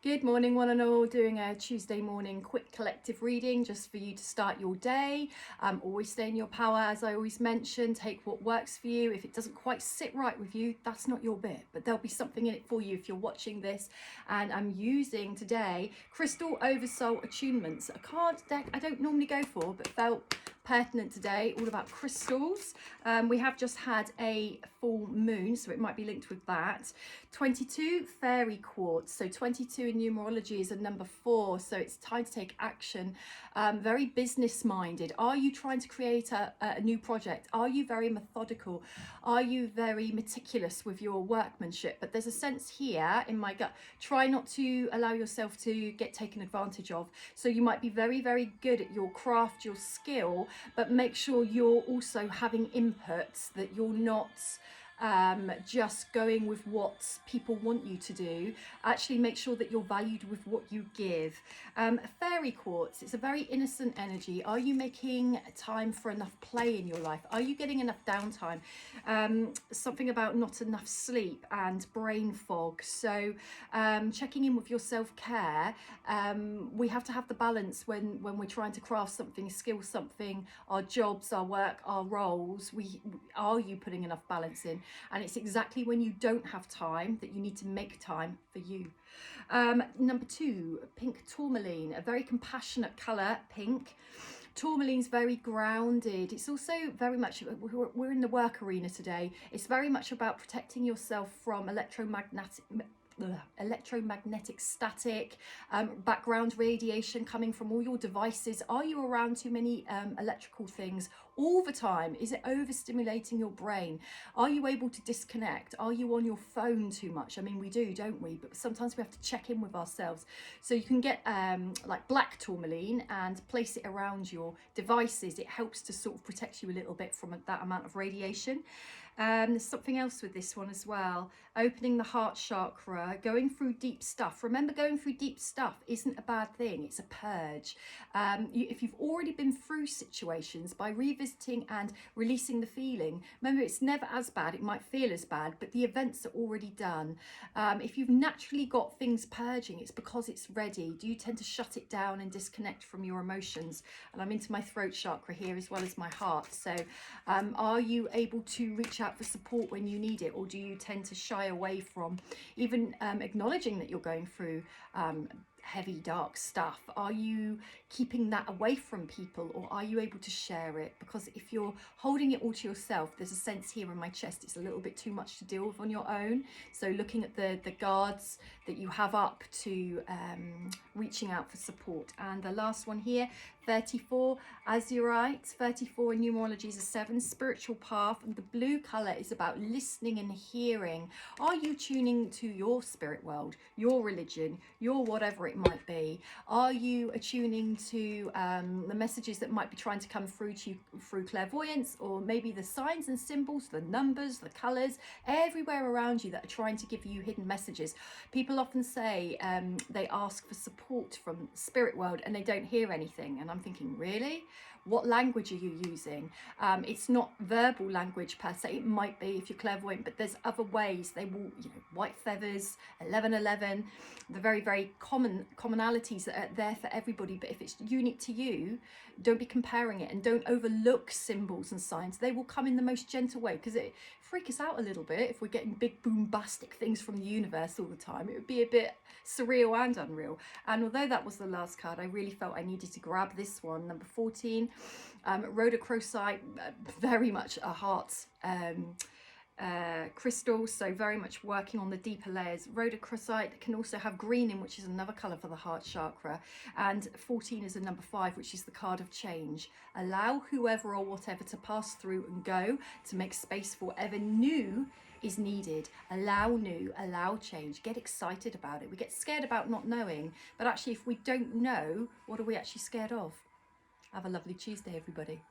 Good morning, one and all. Doing a Tuesday morning quick collective reading just for you to start your day. Always stay in your power, as I always mention. Take what works for you. If it doesn't quite sit right with you, that's not your bit, but there'll be something in it for you if you're watching this. And I'm using today Crystal Oversoul Attunements, a card deck I don't normally go for, but felt pertinent today, all about crystals. We have just had a full moon, so it might be linked with that. 22 fairy quartz, so 22 in numerology is a number 4, so it's time to take action. Very business minded. Are you trying to create a new project? Are you very methodical? Are you very meticulous with your workmanship? But there's a sense here in my gut, try not to allow yourself to get taken advantage of. So you might be very, very good at your craft, your skill, but make sure you're also having inputs, that you're not just going with what people want you to do. Actually make sure that you're valued with what you give. Fairy quartz, it's a very innocent energy. Are you making time for enough play in your life? Are you getting enough downtime? Something about not enough sleep and brain fog. So checking in with your self-care. We have to have the balance when we're trying to craft something, skill something, our jobs, our work, our roles. Are you putting enough balance in? And it's exactly when you don't have time that you need to make time for you. Number 2, pink tourmaline, a very compassionate colour, pink. Tourmaline's very grounded. It's also very much, we're in the work arena today. It's very much about protecting yourself from electromagnetic static, background radiation coming from all your devices. Are you around too many electrical things all the time? Is it overstimulating your brain? Are you able to disconnect? Are you on your phone too much? I mean, we do, don't we? But sometimes we have to check in with ourselves. So you can get like black tourmaline and place it around your devices. It helps to sort of protect you a little bit from that amount of radiation. There's something else with this one as well. Opening the heart chakra, going through deep stuff. Remember, going through deep stuff isn't a bad thing. It's a purge. If you've already been through situations, by revisiting and releasing the feeling, remember, it's never as bad. It might feel as bad, but the events are already done. If you've naturally got things purging, it's because it's ready. Do you tend to shut it down and disconnect from your emotions? And I'm into my throat chakra here as well as my heart. So are you able to reach out for support when you need it, or do you tend to shy away from even acknowledging that you're going through heavy dark stuff? Are you keeping that away from people, or are you able to share it? Because if you're holding it all to yourself, there's a sense here in my chest it's a little bit too much to deal with on your own. So looking at the guards that you have up to reaching out for support. And the last one here, 34 azurite, 34 in numerology is a 7, spiritual path, and the blue color is about listening and hearing. Are you tuning to your spirit world, your religion, your whatever it might be? Are you attuning to the messages that might be trying to come through to you through clairvoyance, or maybe the signs and symbols, the numbers, the colors everywhere around you that are trying to give you hidden messages? People often say they ask for support from spirit world and they don't hear anything, and I'm thinking, really? What language are you using? It's not verbal language per se. It might be if you're clairvoyant, but there's other ways. They will, white feathers, 1111, the very, very commonalities that are there for everybody. But if it's unique to you, don't be comparing it, and don't overlook symbols and signs. They will come in the most gentle way, because it freak us out a little bit if we're getting big bombastic things from the universe all the time. It would be a bit surreal and unreal. And although that was the last card, I really felt I needed to grab this one, number 14, rhodochrosite, very much a heart crystal, so very much working on the deeper layers. Rhodochrosite can also have green in, which is another color for the heart chakra. And 14 is a number 5, which is the card of change. Allow whoever or whatever to pass through and go, to make space for whatever new is needed. Allow new, allow change. Get excited about it. We get scared about not knowing, but actually if we don't know, what are we actually scared of? Have a lovely Tuesday, everybody.